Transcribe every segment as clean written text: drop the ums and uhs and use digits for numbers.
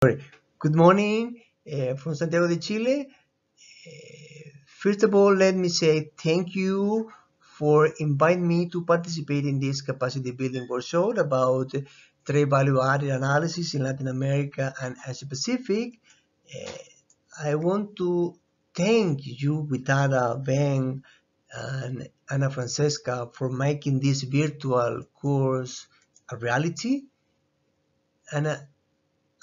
Good morning from Santiago de Chile. First of all, let me say thank you for inviting me to participate in this capacity building workshop about trade value added analysis in Latin America and Asia Pacific. I want to thank you, Vitara, Ben, and Ana Francesca for making this virtual course a reality.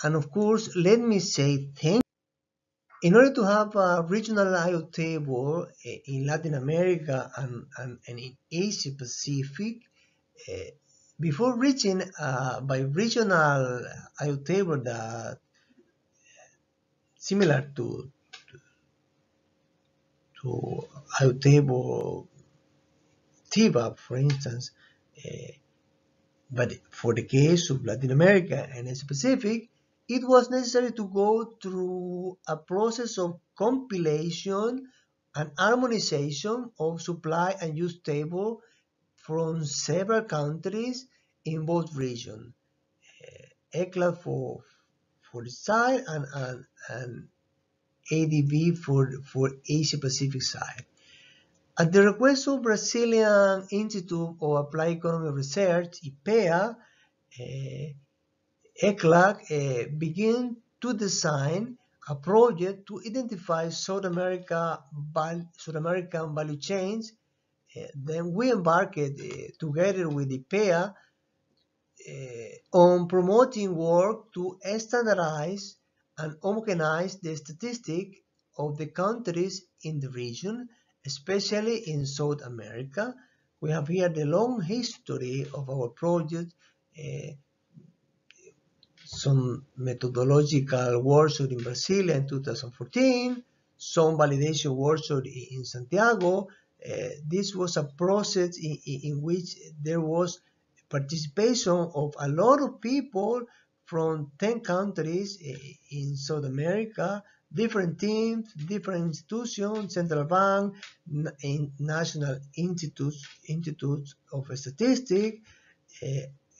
And of course, let me say thank you. In order to have a regional IoT table in Latin America and in Asia Pacific, before reaching by regional IoT table that similar to IoT table TBAP, for instance, but for the case of Latin America and Asia Pacific, it was necessary to go through a process of compilation and harmonization of supply and use table from several countries in both regions. ECLAC for the side and ADB for Asia Pacific side. At the request of Brazilian Institute of Applied Economic Research, IPEA, ECLAC began to design a project to identify South American value chains. Then we embarked together with IPEA on promoting work to standardize and homogenize the statistics of the countries in the region, especially in South America. We have here the long history of our project, some methodological workshop in Brazil in 2014, some validation workshop in Santiago. This was a process in which there was participation of a lot of people from 10 countries in South America, different teams, different institutions, central bank, national institutes of statistics,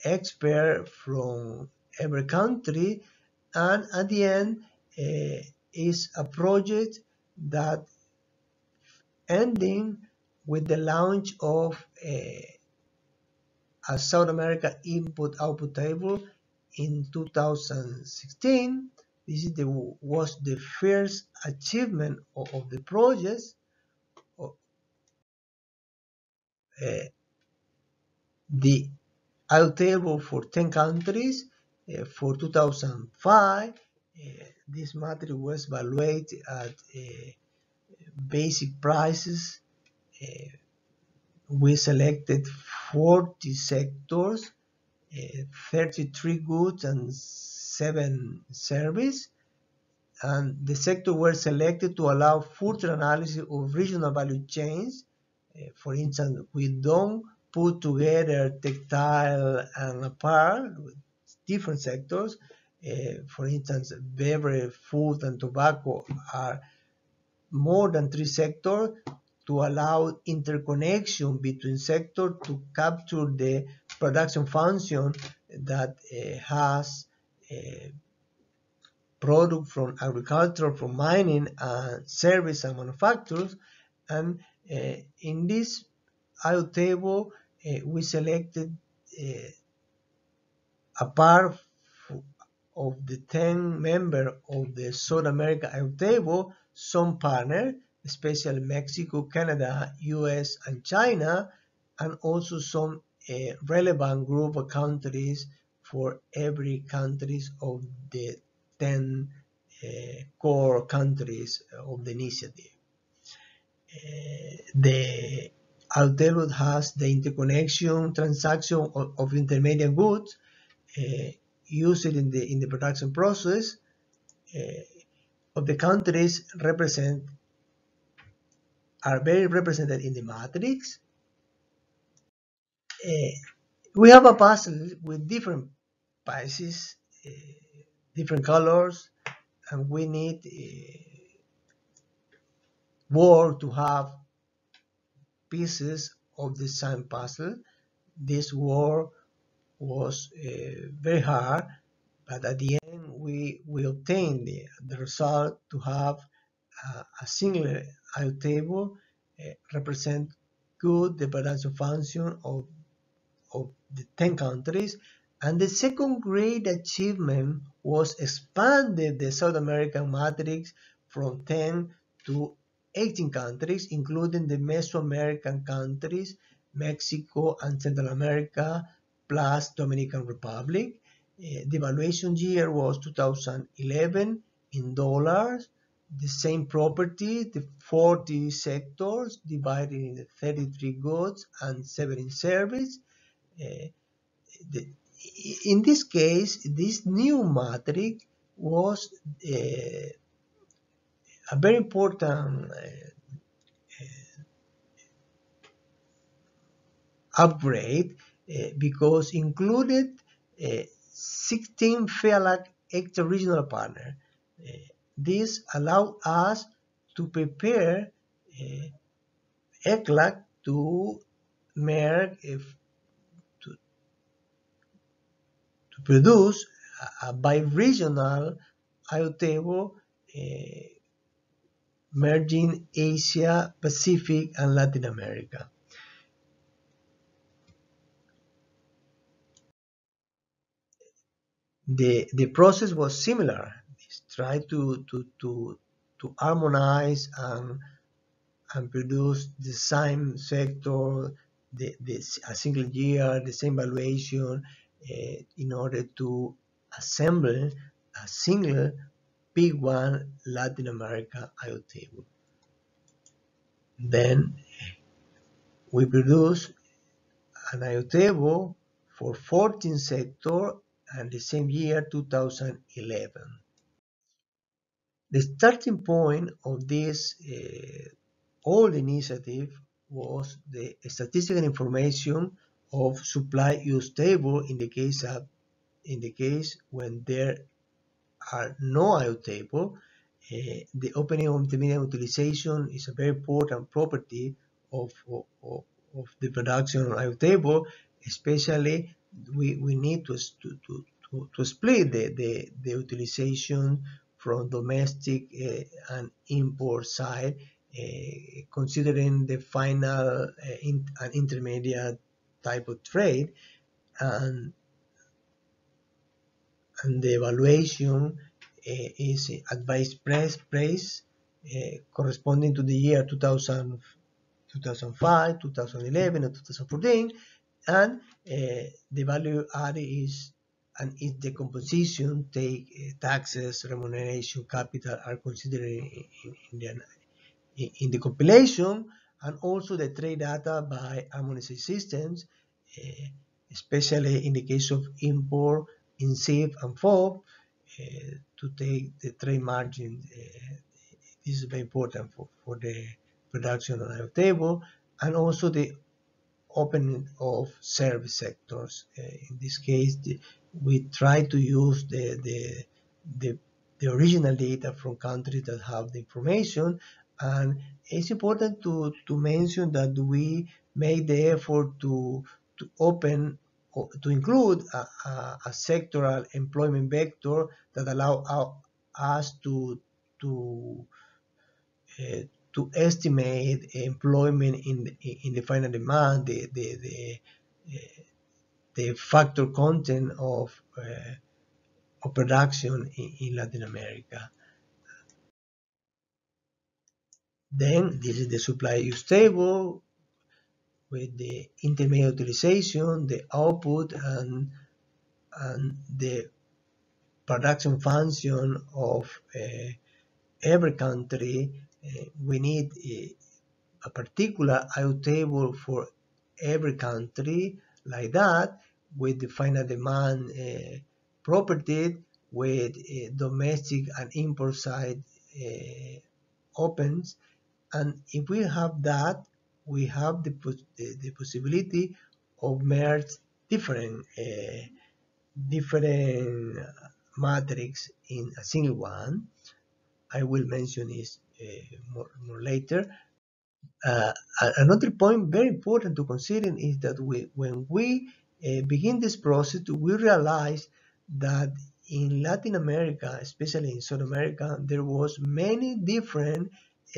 experts from every country, and at the end is a project that ending with the launch of a South America input-output table in 2016. This is was the first achievement of the project. The IoT table for 10 countries for 2005. This matrix was evaluated at basic prices. We selected 40 sectors, 33 goods and 7 service, and the sectors were selected to allow further analysis of regional value chains. For instance, we don't put together textile and apparel with different sectors. For instance, beverage, food, and tobacco are more than 3 sectors to allow interconnection between sectors to capture the production function that has product from agriculture, from mining, and service and manufacturers. And in this IoT table, we selected a part of the 10 members of the South America IoT table, some partners, especially Mexico, Canada, US, and China, and also some relevant group of countries for every countries of the 10 core countries of the initiative. The IoT table has the interconnection transaction of intermediate goods used in the production process of the countries are very represented in the matrix. We have a puzzle with different pieces, different colors, and we need work to have pieces of the same puzzle. This work was very hard, but at the end we obtain the result to have a single IO table represent good the production function of the 10 countries. And the second great achievement was expanded the South American matrix from 10 to 18 countries, including the Mesoamerican countries, Mexico and Central America, plus Dominican Republic. The valuation year was 2011 in dollars. The same property, the 40 sectors divided in 33 goods and 7 in service. Uh, the, in this case, this new matrix was a very important upgrade because included 16 FEALAC extra-regional partners. This allowed us to prepare ECLAC to merge to produce a bi-regional IO table merging Asia, Pacific, and Latin America. The process was similar. Try to harmonize and produce the same sector, a single year, the same valuation, in order to assemble a single big one Latin America IO table. Then we produce an IO table for 14 sector and the same year 2011. The starting point of this old initiative was the statistical information of supply use table in the case when there are no IO table. The opening of the median utilization is a very important property of the production of IO table. Especially, we need to split the utilization from domestic and import side, considering the final and intermediate type of trade, and the evaluation is advised price corresponding to the year 2000, 2005, 2011, and 2014, and the value added is and its decomposition take taxes, remuneration, capital are considered in the compilation, and also the trade data by harmonized systems, especially in the case of import in SIF and FOB, to take the trade margin. This is very important for the production on our table, and also the opening of service sectors. In this case, we try to use the original data from countries that have the information, and it's important to mention that we made the effort to open or to include a sectoral employment vector that allow us to uh, to estimate employment in the final demand, the factor content of production in Latin America. Then this is the supply use table with the intermediate utilization, the output, and the production function of every country. We need a particular IO table for every country like that, with the final demand property, with domestic and import side opens. And if we have that, we have the possibility of merge different different matrix in a single one. I will mention this more later. Another point very important to consider is that when we begin this process, we realize that in Latin America, especially in South America, there was many different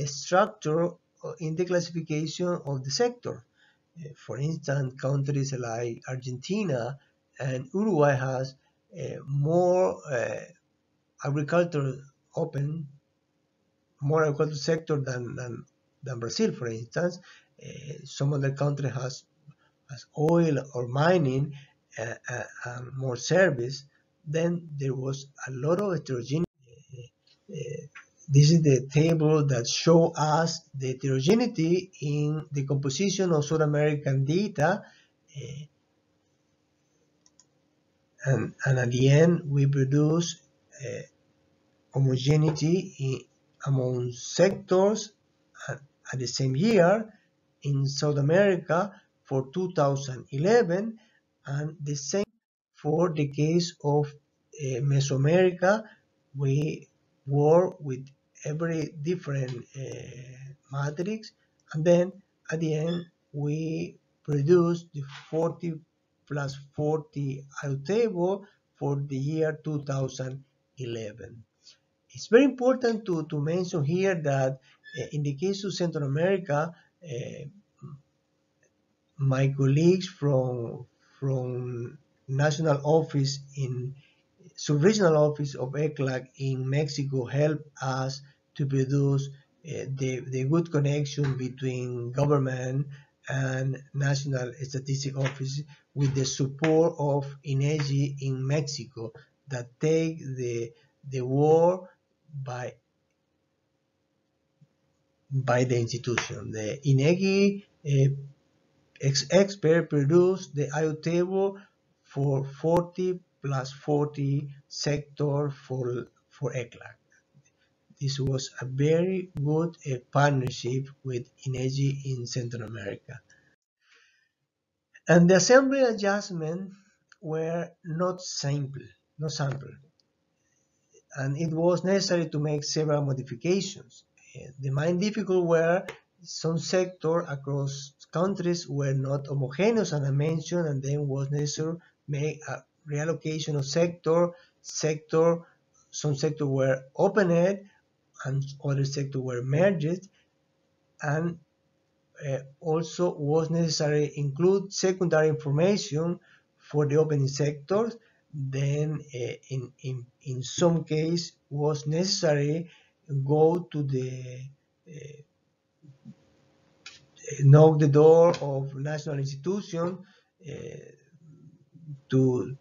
structure in the classification of the sector. For instance, countries like Argentina and Uruguay has more agriculture open, more agriculture sector than Brazil, for instance. Some other country has oil or mining, more service. Then there was a lot of heterogeneity. Uh, this is the table that show us the heterogeneity in the composition of South American data, and at the end we produce homogeneity among sectors at the same year in South America for 2011, and the same for the case of Mesoamerica. We work with every different matrix, and then at the end we produce the 40 plus 40 IO table for the year 2011. It's very important to mention here that in the case of Central America, my colleagues from national office in sub-regional office of ECLAC in Mexico help us to produce the good connection between government and national statistic office with the support of INEGI in Mexico that take the war by the institution. The INEGI expert produced the IO table for 40 plus 40 sector for ECLAC. This was a very good partnership with INEGI in Central America. And the assembly adjustments were not simple, and it was necessary to make several modifications. The main difficult were some sector across countries were not homogeneous, and I mentioned, and then was necessary to make a reallocation of sector. Some sector were opened and other sector were merged, and also was necessary include secondary information for the opening sectors. Then in some case was necessary go to the knock the door of national institution to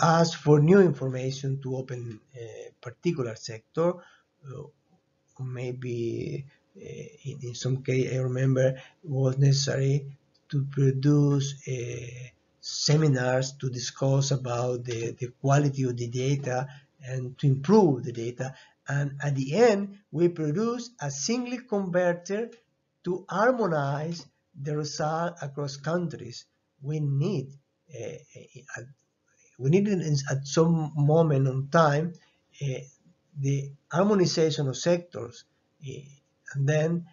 ask for new information to open a particular sector. Maybe in some case, I remember it was necessary to produce seminars to discuss about the quality of the data and to improve the data. And at the end, we produce a single converter to harmonize the result across countries. We need at some moment in time the harmonization of sectors, and then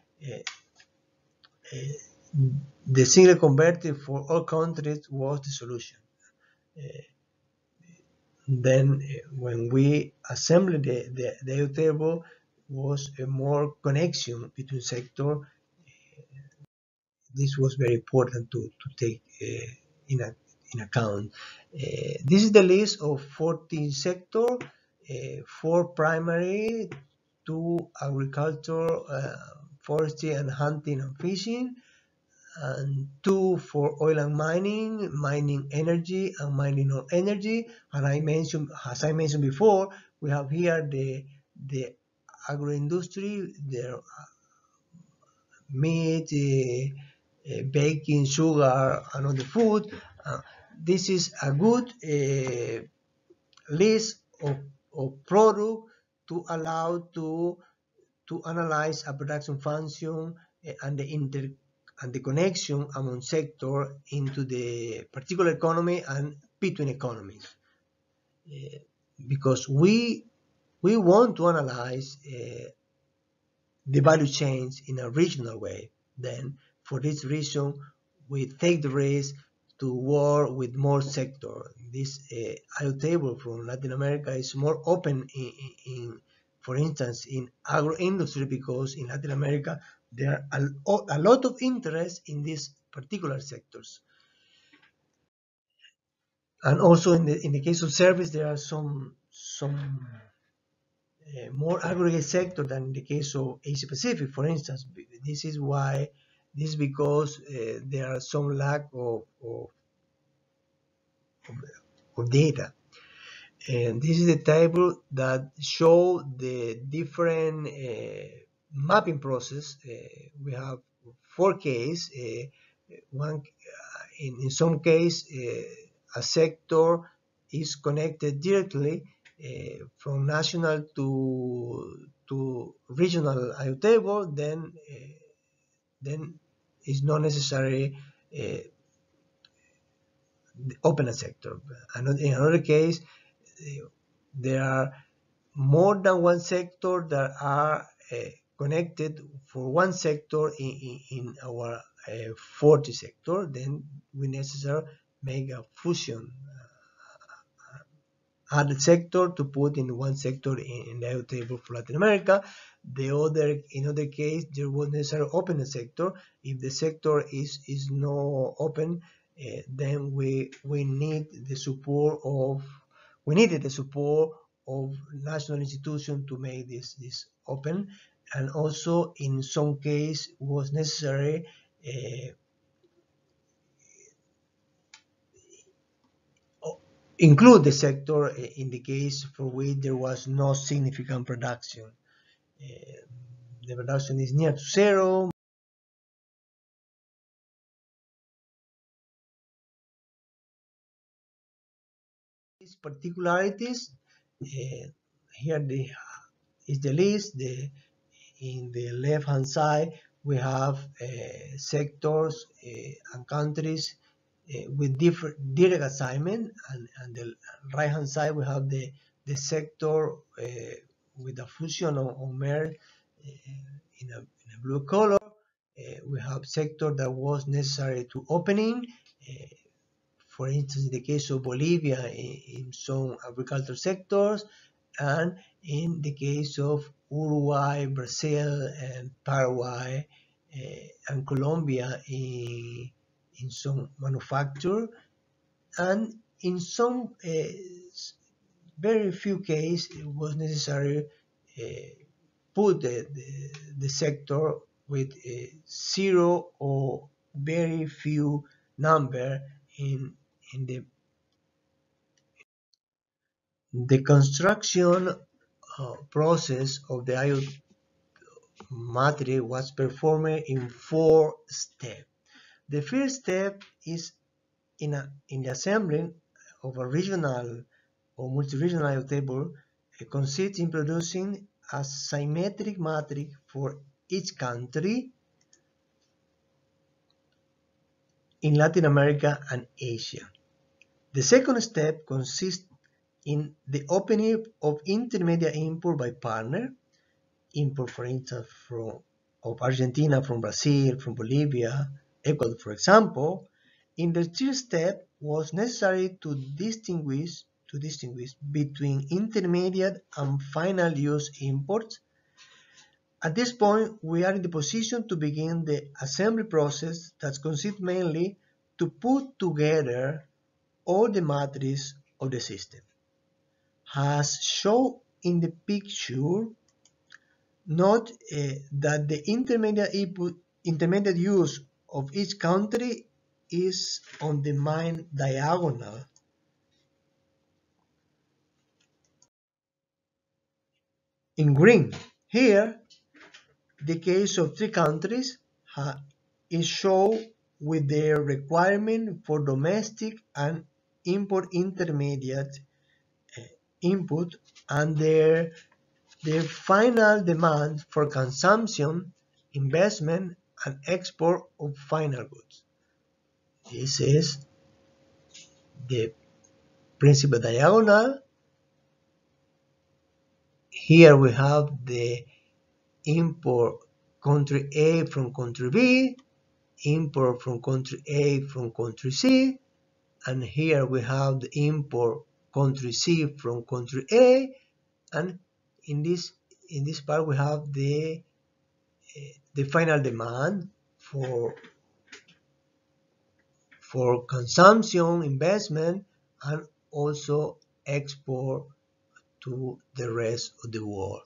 the single converter for all countries was the solution. Then when we assembled the IO table, was a more connection between sector. This was very important to take in account. This is the list of 14 sectors, 4 primary, 2 agriculture, forestry and hunting and fishing, and 2 for oil and mining energy and mining non-energy. And as I mentioned before, we have here the agro-industry, the meat, baking, sugar, and other food. This is a good list of products to allow to analyze a production function and the connection among sector into the particular economy and between economies. Because we want to analyze the value chains in a regional way. Then for this reason, we take the risk to work with more sector. This IO table from Latin America is more open for instance, in agro industry, because in Latin America there are a lot of interest in these particular sectors. And also in the case of service, there are some more aggregate sector than in the case of Asia Pacific, for instance. This is why, this is because there are some lack of data. And this is the table that show the different mapping process. We have 4 cases. One, in some case, a sector is connected directly from national to regional IO table. Then it's not necessary open a sector. In another case, there are more than one sector that are connected for one sector in our 40 sector. Then we necessarily make a fusion, add a sector to put in one sector in the IO table for Latin America. In other case, there was necessary open a sector. If the sector is not open, then we needed the support of national institution to make this open. And also in some case was necessary include the sector in the case for which there was no significant production. The production is near to zero. These particularities, here is the list. In the left hand side we have sectors and countries with different direct assignment, and the right hand side we have the sector with a fusion or merge in a blue color. We have sector that was necessary to opening, for instance in the case of Bolivia in some agricultural sectors, and in the case of Uruguay, Brazil, and Paraguay, and Colombia in some manufacture. And in some very few cases it was necessary put the sector with zero or very few number in the construction process of the IO matrix was performed in 4 steps. The first step is in the assembling of a regional or multi-regional IO table. Consists in producing a symmetric matrix for each country in Latin America and Asia. The second step consists in the opening of intermediate import by partner, import for instance of Argentina, from Brazil, from Bolivia, Ecuador, for example. In the third step was necessary to distinguish between intermediate and final use imports. At this point, we are in the position to begin the assembly process that consists mainly to put together all the matrices of the system. As shown in the picture, note that the intermediate use of each country is on the main diagonal. In green, here, the case of 3 countries is shown with their requirement for domestic and import intermediate input, and their final demand for consumption, investment, and export of final goods. This is the principal diagonal. Here we have the import country A from country B, import from country A from country C, and here we have the import country C from country A, and in this part we have the final demand for consumption, investment, and also export to the rest of the world.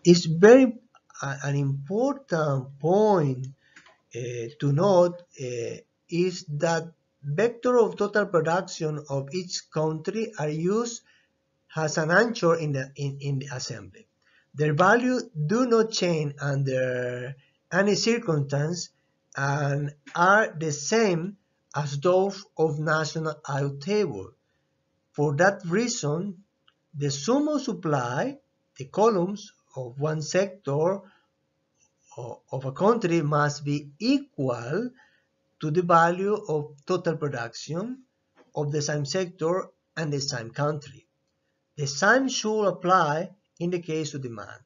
It's very an important point to note is that vector of total production of each country are used as an anchor in the assembly. Their value do not change under any circumstance and are the same as those of national IOT table. For that reason, the sum of supply, the columns of one sector of a country must be equal to the value of total production of the same sector and the same country. The same should apply in the case of demand.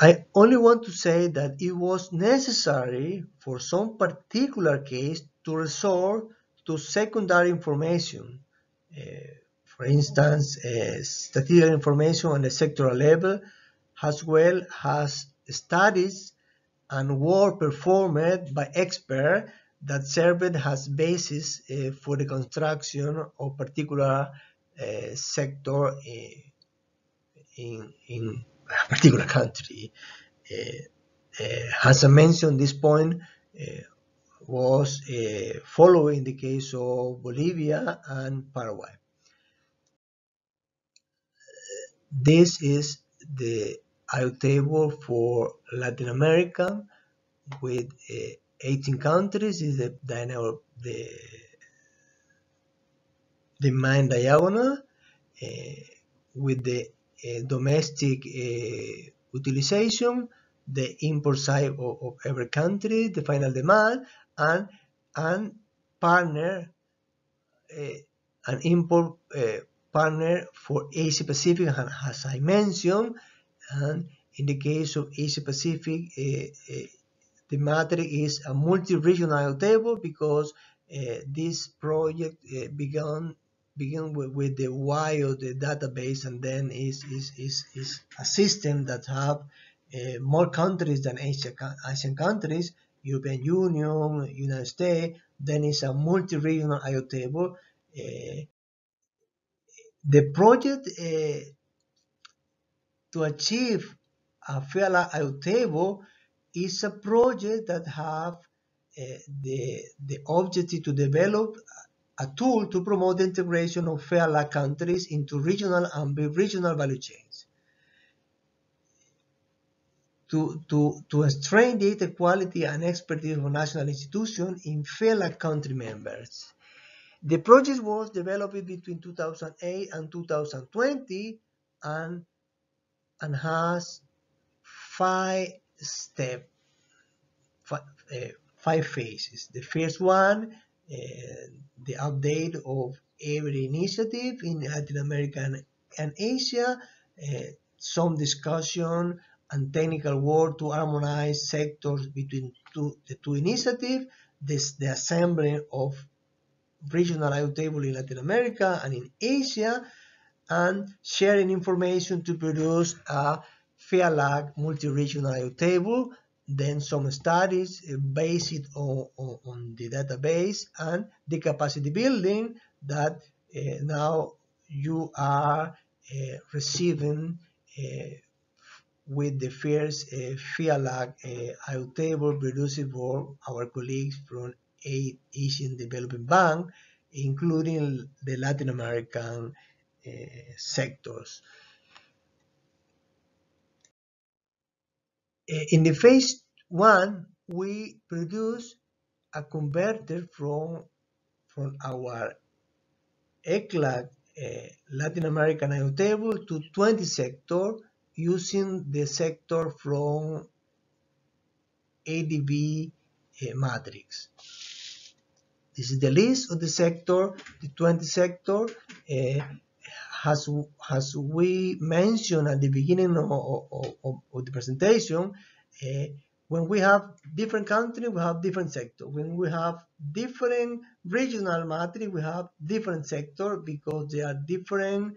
I only want to say that it was necessary for some particular case to resort to secondary information. For instance, statistical information on the sectoral level, as well as studies and work performed by experts that served as basis for the construction of particular sector in a particular country. As I mentioned, this point was following the case of Bolivia and Paraguay. This is the IOT table for Latin America with 18 countries. Is the main diagonal with the domestic utilization, the import side of every country, the final demand, and partner an import partner for Asia Pacific, as I mentioned. And in the case of Asia Pacific, the matrix is a multi-regional table because this project began with the IOT database, and then is a system that have more countries than Asian countries, European Union, United States. Then it's a multi-regional IOT table. The project to achieve a FEALAC IOT table is a project that have the objective to develop a tool to promote the integration of FEALAC countries into regional and bi-regional value chains. To strengthen data quality and expertise of national institutions in FEALAC country members. The project was developed between 2008 and 2020 and has 5 steps, 5 phases. The first one, the update of every initiative in Latin America and Asia, some discussion and technical work to harmonize sectors between the two initiatives, the assembly of regional IOT table in Latin America and in Asia, and sharing information to produce a FEALAC multi-regional IOT table. Then some studies based on the database and the capacity building that now you are receiving with the first FEALAC IOT table produced for our colleagues from 8 Asian Development Bank, including the Latin American sectors. In the phase 1, we produce a converter from our ECLAC Latin American IOT table to 20 sector using the sector from ADB matrix. This is the list of the sector, the 20 sector. As we mentioned at the beginning of the presentation, When we have different countries, we have different sectors. When we have different regional matrix, we have different sectors because they are different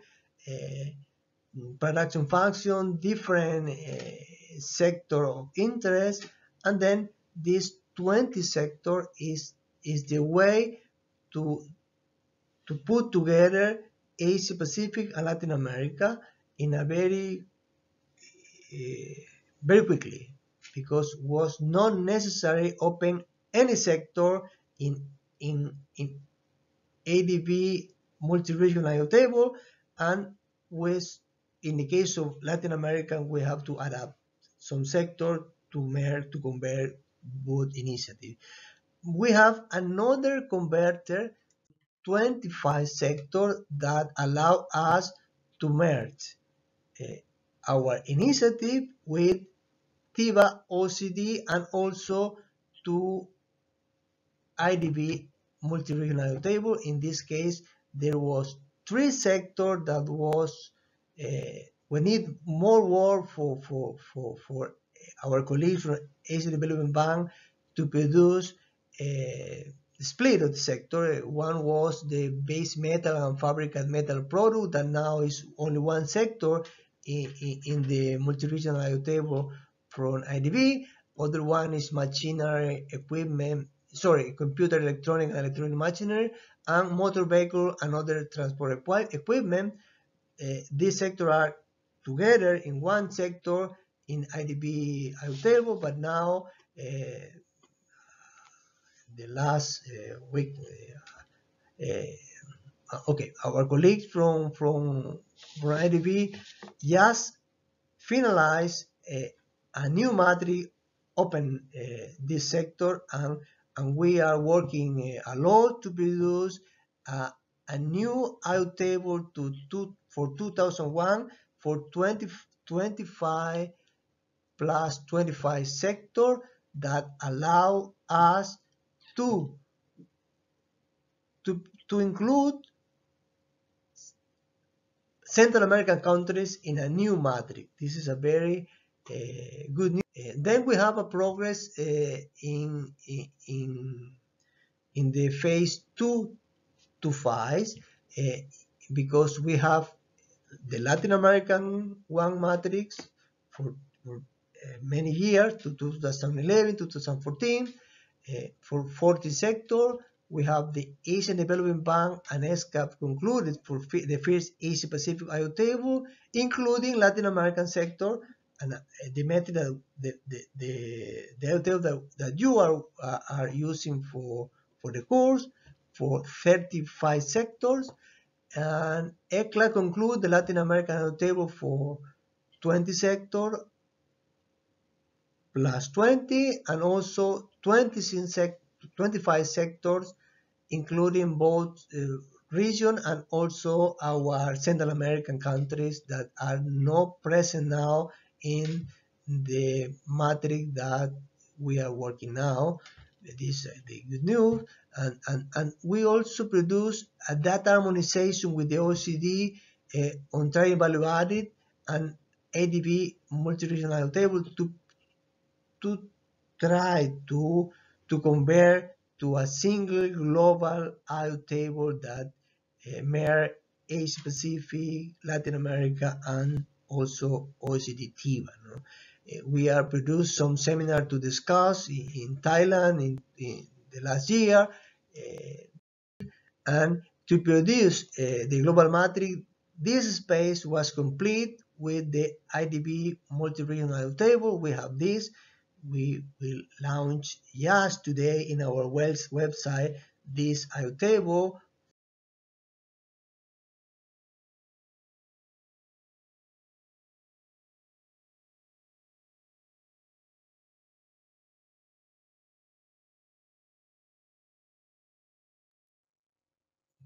production function, different sector of interest, and then this 20 sector is the way to put together Asia Pacific and Latin America in a very quickly, because was not necessary open any sector in ADB multi-regional IO table, and with in the case of Latin America we have to adapt some sector to convert both initiatives. We have another converter 25 sector that allow us to merge our initiative with TIVA OCD and also to IDB multi-regional table. In this case, there was three sectors that was we need more work for our colleagues from Asia Development Bank to produce a split of the sector. One was the base metal and fabricated metal product, that now is only one sector in the multi-regional IO table from IDB. Other one is machinery equipment, sorry, computer, electronic and electronic machinery, and motor vehicle and other transport equipment. These sectors are together in one sector in IDB table, but now the last week, okay, our colleagues from IDB just finalized a new matrix open this sector, and we are working a lot to produce a new IO table for 2001 for 2025 plus 25 sector that allow us to include Central American countries in a new matrix. This is a very good news. Then we have a progress in the phase 2 to 5 because we have the Latin American one matrix for many years, to 2011, 2014, for 40 sector. We have the Asian Development Bank and ESCAP concluded for the first Asia Pacific IO table, including Latin American sector, and the method the IO table that you are using for the course for 35 sectors, and ECLAC conclude the Latin American IO table for 20 sector plus 20, and also 25 sectors, including both region and also our Central American countries that are not present now in the matrix that we are working now. This is the good news. And we also produce a data harmonization with the OECD on trade value added and ADB multi-regional table to try to convert to a single global IO table that mirror Asia Pacific, Latin America, and also OECD TIVA. No? We are produced some seminar to discuss in Thailand in the last year, and to produce the global matrix. This space was complete with the IDB multi-regional table. We have this. We will launch just today in our website this IO table.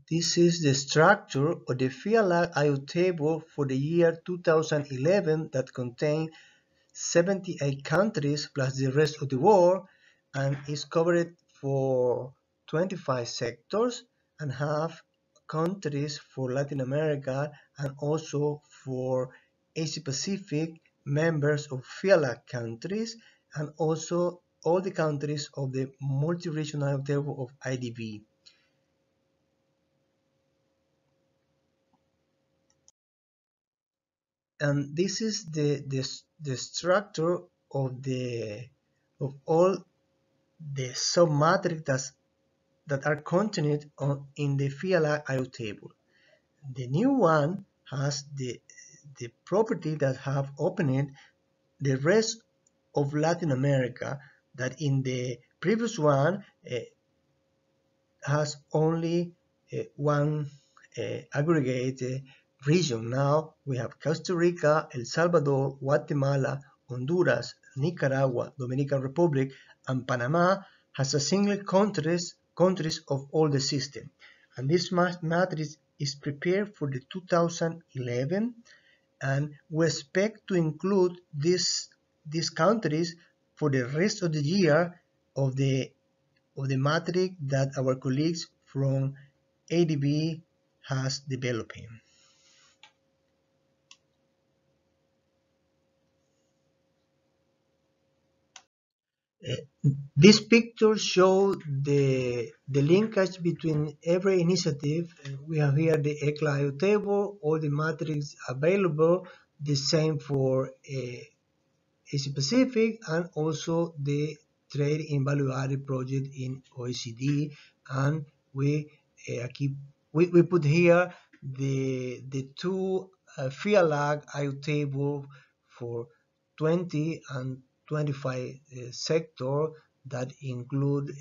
This is the structure of the FEALAC IO table for the year 2011 that contains 78 countries plus the rest of the world, and is covered for 25 sectors and have countries for Latin America and also for Asia Pacific members of FEALAC countries, and also all the countries of the multi-regional table of IDB. And this is the structure of all the submatrices that are contained in the FEALAC IO table. The new one has the property that have opened the rest of Latin America, that in the previous one has only one aggregate region. Now we have Costa Rica, El Salvador, Guatemala, Honduras, Nicaragua, Dominican Republic, and Panama has a single countries of all the system. And this matrix is prepared for the 2011, and we expect to include these countries for the rest of the year of the matrix that our colleagues from ADB has developing. This picture shows the linkage between every initiative. We have here the ECLAC table, all the matrix available, the same for Asia Pacific, and also the trade in value added project in OECD. And we we put here the two FEALAC IO table for 20 and 25 sector that include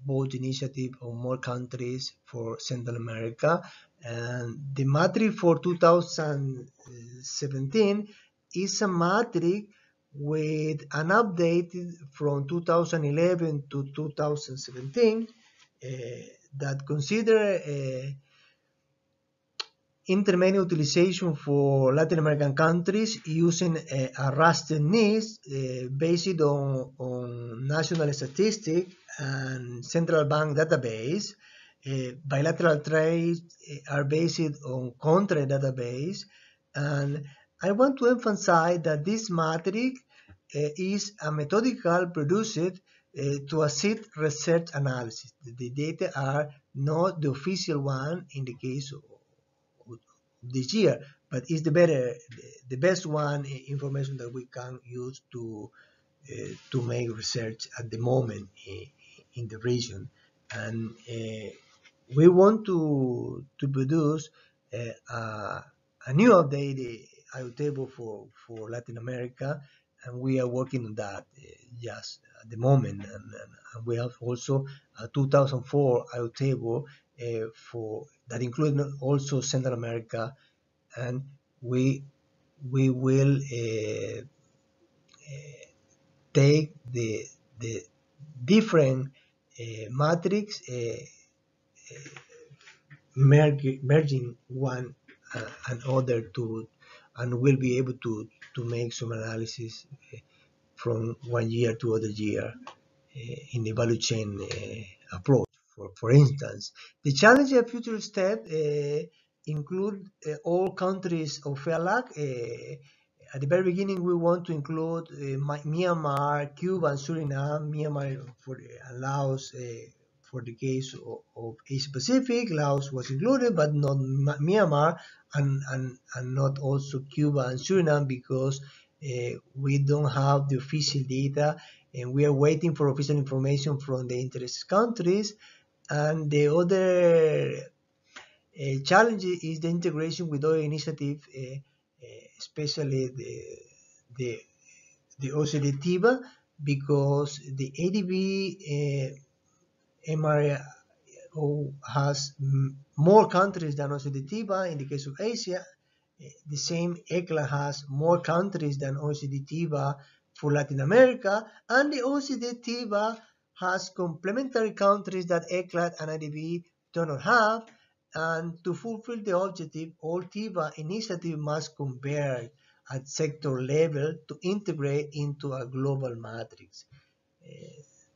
both initiative of more countries for Central America. And the matrix for 2017 is a matrix with an update from 2011 to 2017 that consider intermediate utilization for Latin American countries using a raster needs based on national statistic and central bank database. Bilateral trades are based on country database, and I want to emphasize that this matrix is a methodical produced to assist research analysis. The data are not the official one in the case of this year, but it's the best one information that we can use to make research at the moment in the region. And we want to produce a new updated IO table for Latin America, and we are working on that just at the moment. And we have also a 2004 IO table for that includes also Central America, and we will take the different matrix merging one and other to, and we'll be able to make some analysis from one year to other year in the value chain approach. For instance, the challenge and future step include all countries of FEALAC. At the very beginning, we want to include Myanmar, Cuba, and Suriname. Myanmar for Laos. For the case of Asia Pacific, Laos was included, but not Myanmar, and not also Cuba and Suriname, because we don't have the official data, and we are waiting for official information from the interested countries. And the other challenge is the integration with other initiatives, especially the OECD TIBA, because the ADB MRO has more countries than OECD TIBA. In the case of Asia, the same ECLAC has more countries than OECD TIBA for Latin America, and the OECD TIBA has complementary countries that ECLAC and IDB do not have. And to fulfill the objective, all TIBA initiatives must converge at sector level to integrate into a global matrix.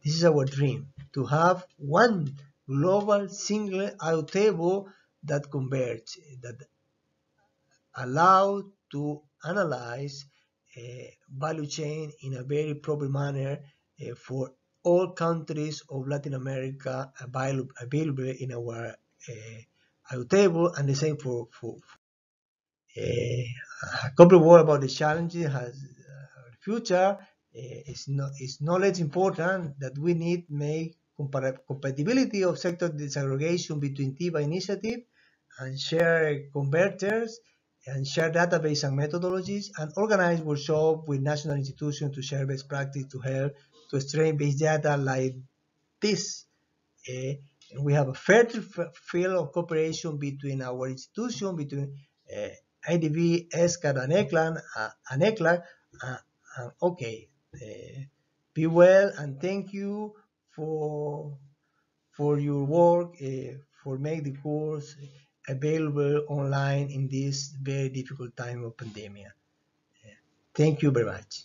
This is our dream, to have one global single IO table that converges, that allow to analyze value chain in a very proper manner for all countries of Latin America available in our IO table, and the same for a couple of words about the challenges has the future. It's knowledge important that we need make compatibility of sector disaggregation between TIVA initiative and share converters and share database and methodologies, and organize workshops with national institutions to share best practice to help to strain based data like this. We have a fair field of cooperation between our institution, between IDB, ESCAP, and ECLAC. Okay, be well, and thank you for your work for make the course available online in this very difficult time of pandemic. Thank you very much.